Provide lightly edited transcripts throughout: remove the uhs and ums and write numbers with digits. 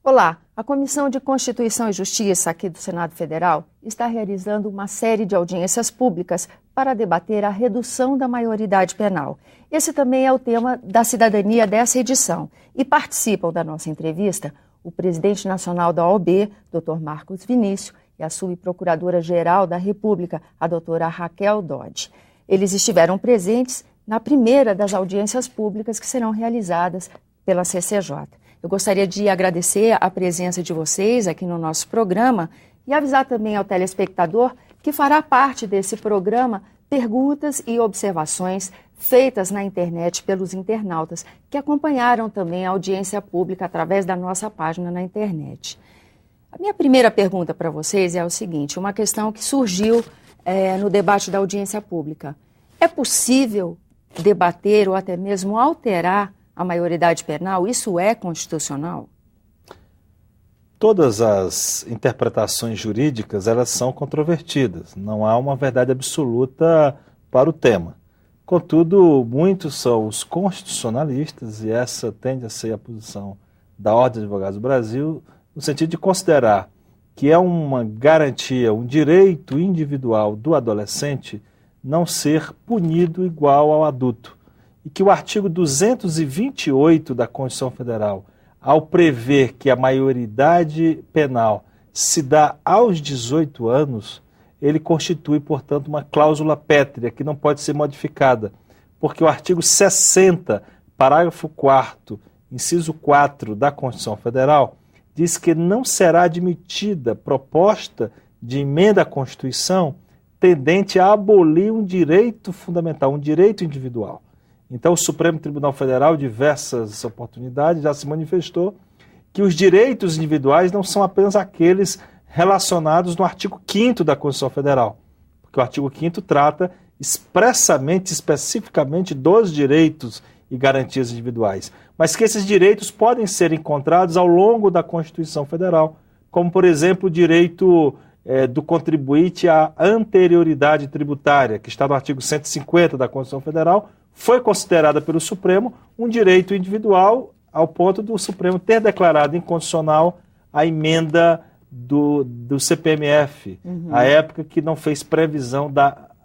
Olá, a Comissão de Constituição e Justiça aqui do Senado Federal está realizando uma série de audiências públicas para debater a redução da maioridade penal. Esse também é o tema da cidadania dessa edição. E participam da nossa entrevista o presidente nacional da OAB, Dr. Marcos Vinícius, e a subprocuradora-geral da República, a doutora Raquel Dodge. Eles estiveram presentes na primeira das audiências públicas que serão realizadas pela CCJ. Eu gostaria de agradecer a presença de vocês aqui no nosso programa e avisar também ao telespectador que fará parte desse programa perguntas e observações feitas na internet pelos internautas que acompanharam também a audiência pública através da nossa página na internet. A minha primeira pergunta para vocês é o seguinte, uma questão que surgiu no debate da audiência pública. É possível debater ou até mesmo alterar a maioridade penal? Isso é constitucional? Todas as interpretações jurídicas, elas são controvertidas. Não há uma verdade absoluta para o tema. Contudo, muitos são os constitucionalistas, e essa tende a ser a posição da Ordem dos Advogados do Brasil, no sentido de considerar que é uma garantia, um direito individual do adolescente não ser punido igual ao adulto. E que o artigo 228 da Constituição Federal, ao prever que a maioridade penal se dá aos 18 anos, ele constitui, portanto, uma cláusula pétrea que não pode ser modificada, porque o artigo 60, parágrafo 4º, inciso 4 da Constituição Federal, diz que não será admitida proposta de emenda à Constituição tendente a abolir um direito fundamental, um direito individual. Então, o Supremo Tribunal Federal, diversas oportunidades, já se manifestou que os direitos individuais não são apenas aqueles relacionados no artigo 5º da Constituição Federal, porque o artigo 5º trata expressamente, especificamente dos direitos e garantias individuais, mas que esses direitos podem ser encontrados ao longo da Constituição Federal, como, por exemplo, o direito do contribuinte à anterioridade tributária, que está no artigo 150 da Constituição Federal, foi considerada pelo Supremo um direito individual ao ponto do Supremo ter declarado inconstitucional a emenda do CPMF, à época que não fez previsão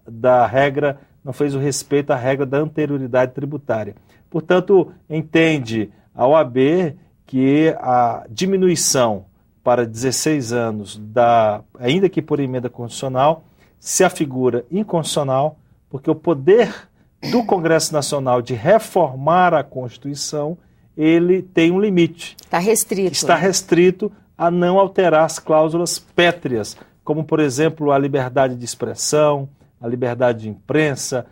da regra, não fez o respeito à regra da anterioridade tributária. Portanto, entende a OAB que a diminuição para 16 anos, ainda que por emenda constitucional, se afigura inconstitucional, porque o poder do Congresso Nacional de reformar a Constituição, ele tem um limite. Está restrito. Está restrito a não alterar as cláusulas pétreas, como, por exemplo, a liberdade de expressão, a liberdade de imprensa,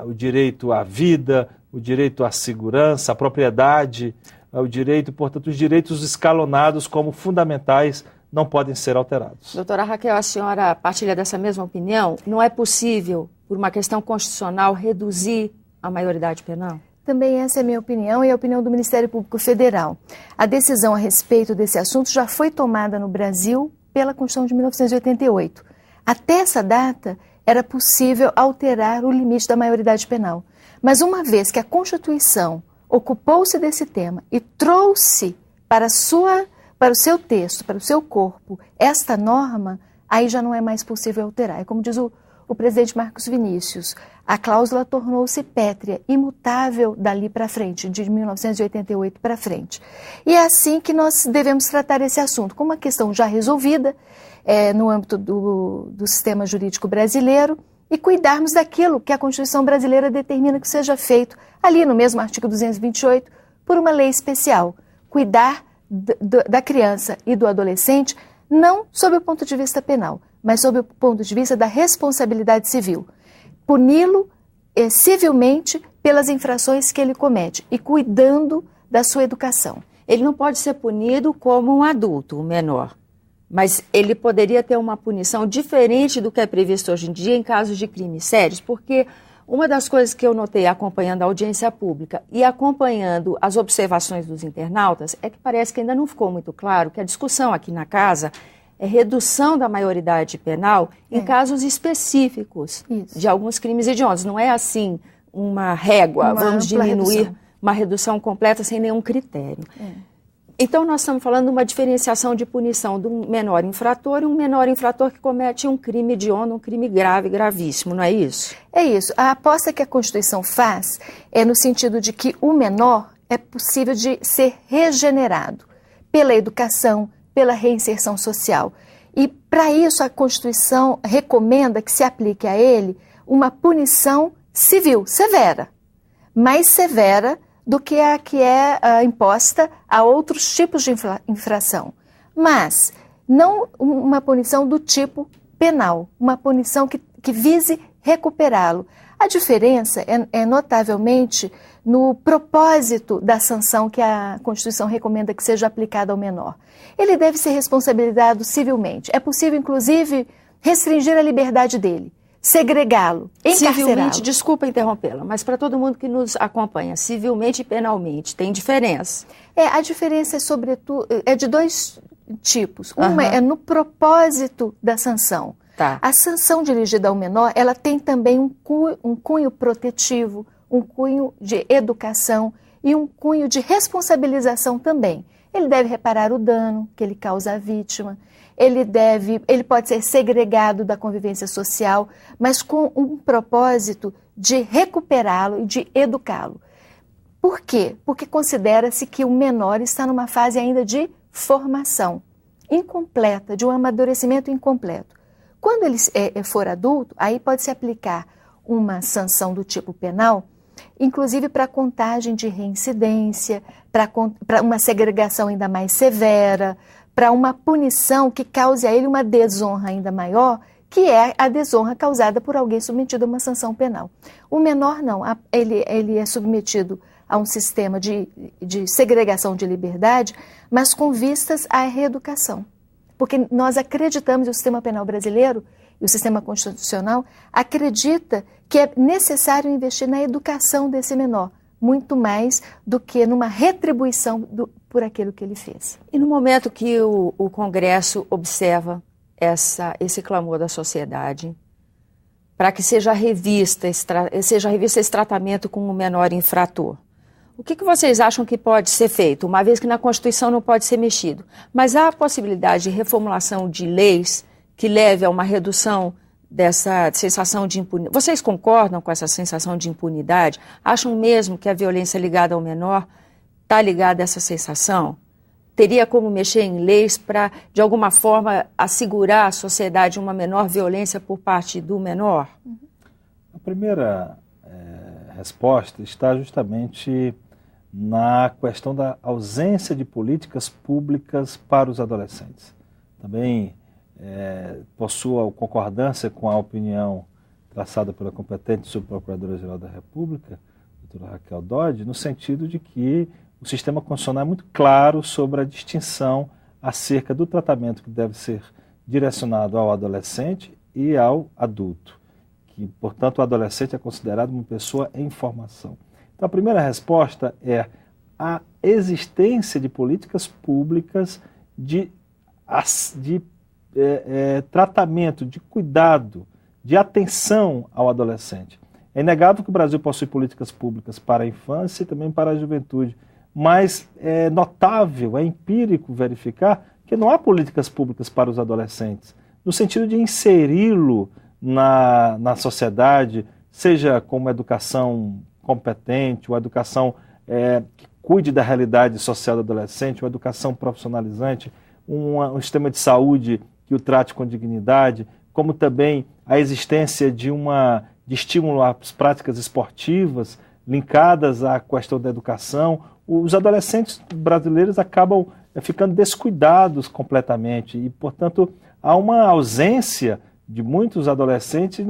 o direito à vida, o direito à segurança, à propriedade, o direito, portanto, os direitos escalonados como fundamentais não podem ser alterados. Doutora Raquel, a senhora partilha dessa mesma opinião? Não é possível, por uma questão constitucional, reduzir a maioridade penal? Também essa é a minha opinião e a opinião do Ministério Público Federal. A decisão a respeito desse assunto já foi tomada no Brasil pela Constituição de 1988. Até essa data, era possível alterar o limite da maioridade penal. Mas uma vez que a Constituição ocupou-se desse tema e trouxe para o seu texto, para o seu corpo, esta norma, aí já não é mais possível alterar. É como diz o presidente Marcos Vinícius, a cláusula tornou-se pétrea, imutável dali para frente, de 1988 para frente. E é assim que nós devemos tratar esse assunto, como uma questão já resolvida no âmbito do sistema jurídico brasileiro e cuidarmos daquilo que a Constituição brasileira determina que seja feito, ali no mesmo artigo 228, por uma lei especial. Cuidar da criança e do adolescente, não sob o ponto de vista penal, mas sob o ponto de vista da responsabilidade civil. Puni-lo civilmente pelas infrações que ele comete e cuidando da sua educação. Ele não pode ser punido como um adulto, um menor, mas ele poderia ter uma punição diferente do que é previsto hoje em dia em casos de crimes sérios, porque uma das coisas que eu notei acompanhando a audiência pública e acompanhando as observações dos internautas é que parece que ainda não ficou muito claro que a discussão aqui na casa é redução da maioridade penal em casos específicos de alguns crimes hediondos. Não é assim uma régua, vamos diminuir, uma redução completa sem nenhum critério. Então, nós estamos falando de uma diferenciação de punição de um menor infrator e um menor infrator que comete um crime hediondo, um crime grave, gravíssimo, não é isso? É isso. A aposta que a Constituição faz é no sentido de que o menor é possível de ser regenerado pela educação, pela reinserção social. E, para isso, a Constituição recomenda que se aplique a ele uma punição civil, severa, mais severa do que a que é imposta a outros tipos de infração. Mas não uma punição do tipo penal, uma punição que vise recuperá-lo. A diferença é notavelmente no propósito da sanção que a Constituição recomenda que seja aplicada ao menor. Ele deve ser responsabilizado civilmente. É possível, inclusive, restringir a liberdade dele, segregá-lo, encarcerá-lo. Civilmente, desculpa interrompê-la, mas para todo mundo que nos acompanha, civilmente e penalmente, tem diferença? A diferença é, sobretudo, de dois tipos. Uma é no propósito da sanção. Tá. A sanção dirigida ao menor, ela tem também um cunho protetivo, um cunho de educação e um cunho de responsabilização também. Ele deve reparar o dano que ele causa à vítima. Ele pode ser segregado da convivência social, mas com um propósito de recuperá-lo e de educá-lo. Por quê? Porque considera-se que o menor está numa fase ainda de formação incompleta, de um amadurecimento incompleto. Quando ele for adulto, aí pode-se aplicar uma sanção do tipo penal, inclusive para contagem de reincidência, para uma segregação ainda mais severa, para uma punição que cause a ele uma desonra ainda maior, que é a desonra causada por alguém submetido a uma sanção penal. O menor não, ele é submetido a um sistema de segregação de liberdade, mas com vistas à reeducação. Porque nós acreditamos, e o sistema penal brasileiro e o sistema constitucional acredita que é necessário investir na educação desse menor, muito mais do que numa retribuição por aquilo que ele fez. E no momento que o Congresso observa esse clamor da sociedade para que seja revisto esse tratamento com o menor infrator, o que vocês acham que pode ser feito, uma vez que na Constituição não pode ser mexido? Mas há a possibilidade de reformulação de leis que leve a uma redução dessa sensação de impunidade. Vocês concordam com essa sensação de impunidade? Acham mesmo que a violência ligada ao menor está ligada a essa sensação? Teria como mexer em leis para, de alguma forma, assegurar à sociedade uma menor violência por parte do menor? A primeira resposta está justamente na questão da ausência de políticas públicas para os adolescentes. Também possuo concordância com a opinião traçada pela competente subprocuradora-geral da República, doutora Raquel Dodge, no sentido de que o sistema constitucional é muito claro sobre a distinção acerca do tratamento que deve ser direcionado ao adolescente e ao adulto, que, portanto, o adolescente é considerado uma pessoa em formação. Então, a primeira resposta é a existência de políticas públicas de tratamento, de cuidado, de atenção ao adolescente. É inegável que o Brasil possui políticas públicas para a infância e também para a juventude, mas é notável, é empírico verificar que não há políticas públicas para os adolescentes, no sentido de inseri-lo na sociedade, seja com uma educação competente, uma educação que cuide da realidade social do adolescente, uma educação profissionalizante, um sistema de saúde que o trate com dignidade, como também a existência de estímulo às práticas esportivas linkadas à questão da educação. Os adolescentes brasileiros acabam ficando descuidados completamente e, portanto, há uma ausência de muitos adolescentes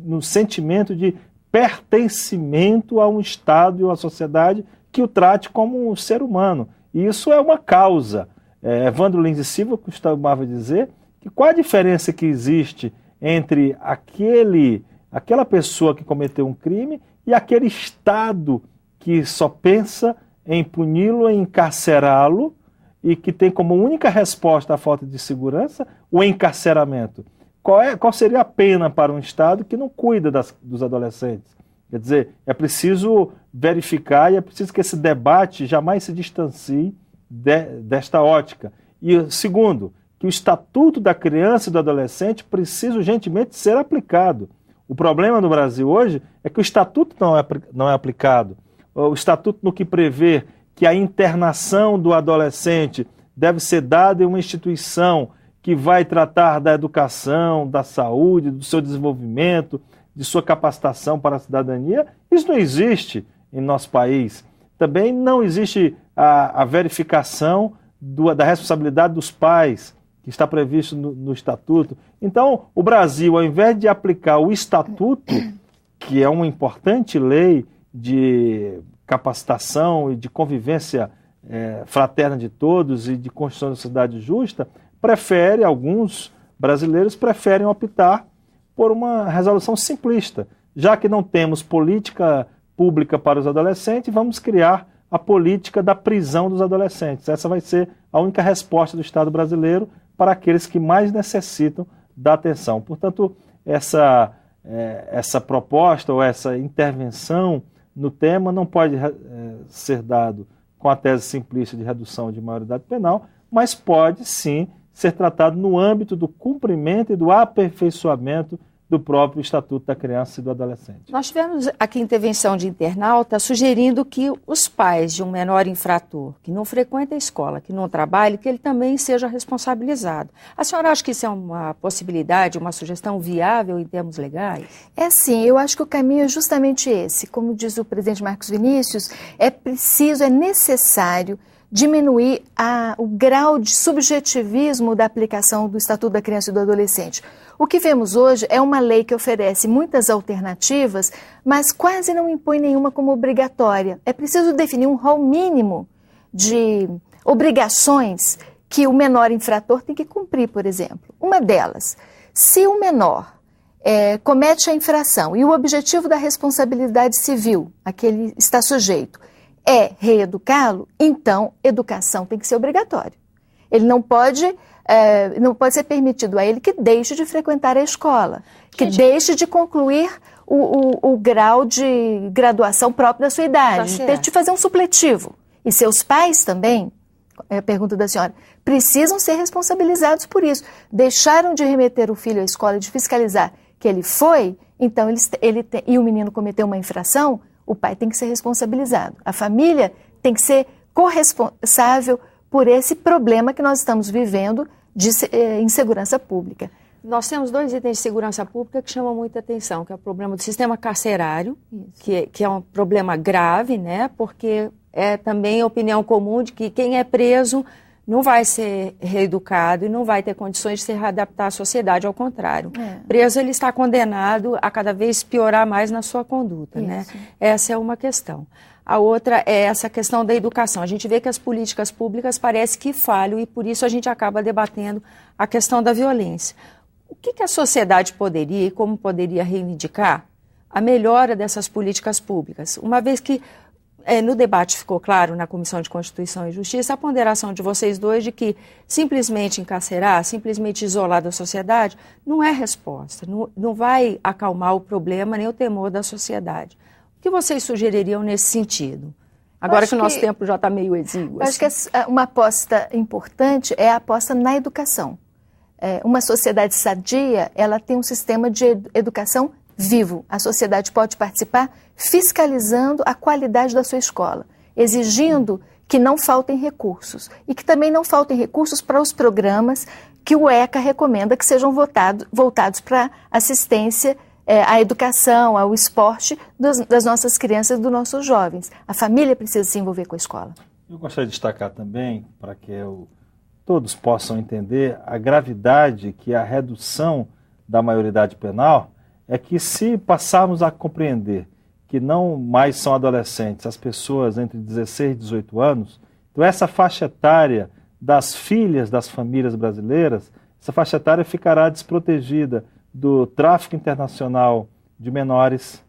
no sentimento de pertencimento a um Estado e a uma sociedade que o trate como um ser humano. E isso é uma causa. Evandro Lins e Silva costumava dizer que qual a diferença que existe entre aquela pessoa que cometeu um crime e aquele Estado que só pensa em puni-lo, em encarcerá-lo e que tem como única resposta à falta de segurança o encarceramento. Qual seria a pena para um Estado que não cuida dos adolescentes? Quer dizer, é preciso verificar e é preciso que esse debate jamais se distancie desta ótica. E segundo, que o Estatuto da Criança e do Adolescente precisa urgentemente ser aplicado. O problema no Brasil hoje é que o Estatuto não é aplicado. O Estatuto no que prevê que a internação do adolescente deve ser dada em uma instituição que vai tratar da educação, da saúde, do seu desenvolvimento, de sua capacitação para a cidadania, isso não existe em nosso país. Também não existe a verificação da responsabilidade dos pais, que está previsto no Estatuto. Então, o Brasil, ao invés de aplicar o Estatuto, que é uma importante lei de capacitação e de convivência fraterna de todos e de construção de sociedade justa, alguns brasileiros preferem optar por uma resolução simplista. Já que não temos política pública para os adolescentes, vamos criar a política da prisão dos adolescentes. Essa vai ser a única resposta do Estado brasileiro para aqueles que mais necessitam da atenção. Portanto, essa proposta ou essa intervenção no tema não pode ser dado com a tese simplista de redução de maioridade penal, mas pode sim ser tratado no âmbito do cumprimento e do aperfeiçoamento do próprio Estatuto da Criança e do Adolescente. Nós tivemos aqui intervenção de internauta sugerindo que os pais de um menor infrator que não frequenta a escola, que não trabalha, que ele também seja responsabilizado. A senhora acha que isso é uma possibilidade, uma sugestão viável em termos legais? É sim, eu acho que o caminho é justamente esse. Como diz o presidente Marcos Vinícius, é necessário diminuir o grau de subjetivismo da aplicação do Estatuto da Criança e do Adolescente. O que vemos hoje é uma lei que oferece muitas alternativas, mas quase não impõe nenhuma como obrigatória. É preciso definir um rol mínimo de obrigações que o menor infrator tem que cumprir, por exemplo. Uma delas, se o menor comete a infração e o objetivo da responsabilidade civil a que ele está sujeito é reeducá-lo, então educação tem que ser obrigatória. Ele não pode ser permitido a ele que deixe de frequentar a escola, que deixe de concluir o grau de graduação próprio da sua idade, de fazer um supletivo. E seus pais também, é a pergunta da senhora, precisam ser responsabilizados por isso. Deixaram de remeter o filho à escola, de fiscalizar que ele foi, então e o menino cometeu uma infração, o pai tem que ser responsabilizado. A família tem que ser corresponsável por esse problema que nós estamos vivendo de insegurança pública. Nós temos 2 itens de segurança pública que chamam muita atenção, que é o problema do sistema carcerário, que é um problema grave, né? Porque é também a opinião comum de que quem é preso não vai ser reeducado e não vai ter condições de se readaptar à sociedade, ao contrário. Preso, ele está condenado a cada vez piorar mais na sua conduta, né? Essa é uma questão. A outra é essa questão da educação. A gente vê que as políticas públicas parecem que falham e por isso a gente acaba debatendo a questão da violência. O que a sociedade poderia e como poderia reivindicar a melhora dessas políticas públicas? Uma vez que no debate ficou claro na Comissão de Constituição e Justiça a ponderação de vocês dois de que simplesmente encarcerar, simplesmente isolar da sociedade não é resposta, não vai acalmar o problema nem o temor da sociedade. O que vocês sugeririam nesse sentido? Agora que o nosso tempo já está meio exíguo. Acho que uma aposta importante é a aposta na educação. Uma sociedade sadia, ela tem um sistema de educação vivo. A sociedade pode participar fiscalizando a qualidade da sua escola, exigindo que não faltem recursos e que também não faltem recursos para os programas que o ECA recomenda que sejam voltados para assistência à educação, ao esporte das nossas crianças e dos nossos jovens. A família precisa se envolver com a escola. Eu gostaria de destacar também, para que todos possam entender a gravidade que a redução da maioridade penal é que se passarmos a compreender que não mais são adolescentes as pessoas entre 16 e 18 anos, então essa faixa etária das filhas das famílias brasileiras, essa faixa etária ficará desprotegida do tráfico internacional de menores,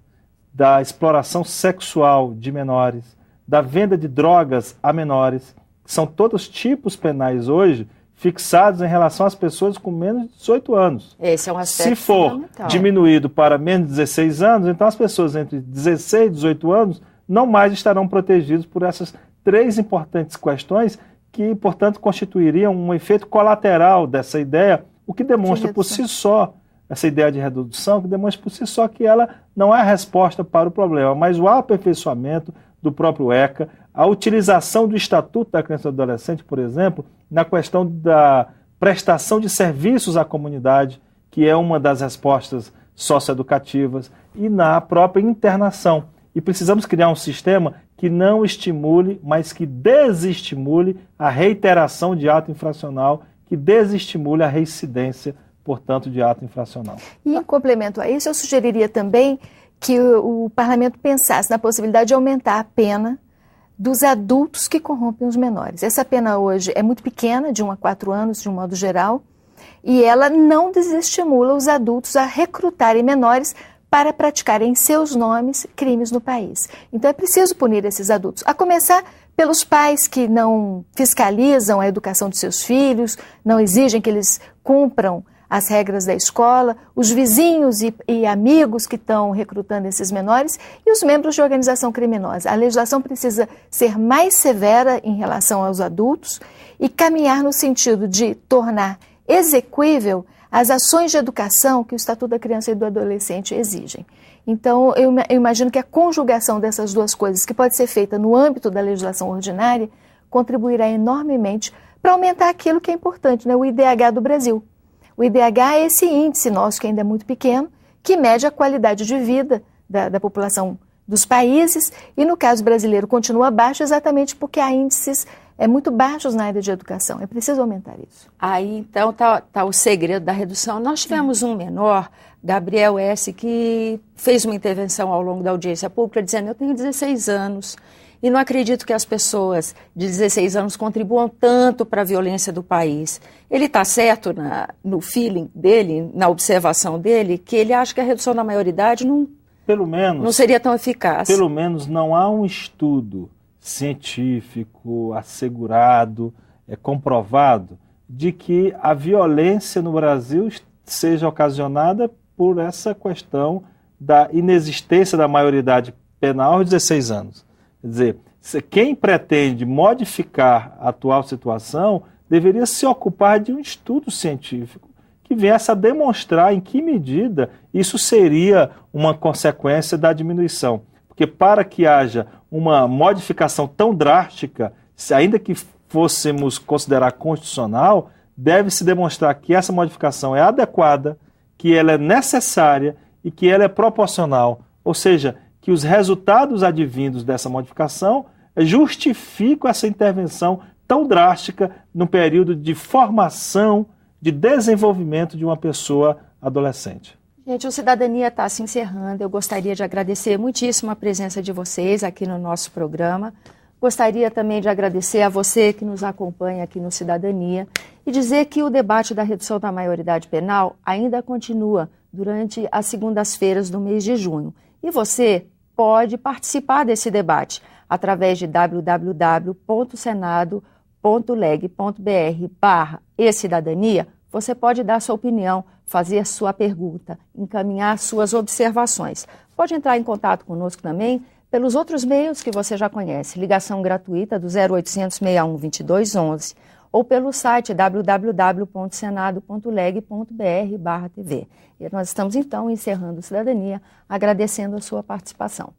da exploração sexual de menores, da venda de drogas a menores, que são todos tipos penais hoje fixados em relação às pessoas com menos de 18 anos. Esse é um aspecto Se for diminuído para menos de 16 anos, então as pessoas entre 16 e 18 anos não mais estarão protegidas por essas 3 importantes questões que, portanto, constituiriam um efeito colateral dessa ideia, o que demonstra por si só, essa ideia de redução, que demonstra por si só que ela não é a resposta para o problema, mas o aperfeiçoamento do próprio ECA, a utilização do Estatuto da Criança e do Adolescente, por exemplo, na questão da prestação de serviços à comunidade, que é uma das respostas socioeducativas, e na própria internação. E precisamos criar um sistema que não estimule, mas que desestimule a reiteração de ato infracional, que desestimule a reincidência, portanto, de ato infracional. E em complemento a isso, eu sugeriria também que o parlamento pensasse na possibilidade de aumentar a pena dos adultos que corrompem os menores. Essa pena hoje é muito pequena, de 1 a 4 anos, de um modo geral, e ela não desestimula os adultos a recrutarem menores para praticarem em seus nomes crimes no país. Então é preciso punir esses adultos, a começar pelos pais que não fiscalizam a educação de seus filhos, não exigem que eles cumpram as regras da escola, os vizinhos e amigos que estão recrutando esses menores e os membros de organização criminosa. A legislação precisa ser mais severa em relação aos adultos e caminhar no sentido de tornar exequível as ações de educação que o Estatuto da Criança e do Adolescente exigem. Então, eu imagino que a conjugação dessas duas coisas, que pode ser feita no âmbito da legislação ordinária, contribuirá enormemente para aumentar aquilo que é importante, né? O IDH do Brasil. O IDH é esse índice nosso, que ainda é muito pequeno, que mede a qualidade de vida da população dos países, e no caso brasileiro continua baixo exatamente porque há índices muito baixos na área de educação. É preciso aumentar isso. Aí, então, está o segredo da redução. Nós tivemos um menor, Gabriel S., que fez uma intervenção ao longo da audiência pública, dizendo: eu tenho 16 anos e não acredito que as pessoas de 16 anos contribuam tanto para a violência do país. Ele está certo no feeling dele, na observação dele, que ele acha que a redução da maioridade não seria tão eficaz. Pelo menos não há um estudo científico, assegurado, comprovado, de que a violência no Brasil seja ocasionada por essa questão da inexistência da maioridade penal aos 16 anos. Quer dizer, quem pretende modificar a atual situação deveria se ocupar de um estudo científico que viesse a demonstrar em que medida isso seria uma consequência da diminuição. Porque para que haja uma modificação tão drástica, ainda que fôssemos considerar constitucional, deve-se demonstrar que essa modificação é adequada, que ela é necessária e que ela é proporcional. Ou seja, que os resultados advindos dessa modificação justificam essa intervenção tão drástica no período de formação, de desenvolvimento de uma pessoa adolescente. Gente, o Cidadania está se encerrando. Eu gostaria de agradecer muitíssimo a presença de vocês aqui no nosso programa. Gostaria também de agradecer a você que nos acompanha aqui no Cidadania e dizer que o debate da redução da maioridade penal ainda continua durante as segundas-feiras do mês de junho. E você pode participar desse debate através de www.senado.leg.br/ecidadania. Você pode dar sua opinião, fazer sua pergunta, encaminhar suas observações. Pode entrar em contato conosco também pelos outros meios que você já conhece. Ligação gratuita do 0800 61 2211 ou pelo site www.senado.leg.br/TV. E nós estamos, então, encerrando o Cidadania, agradecendo a sua participação.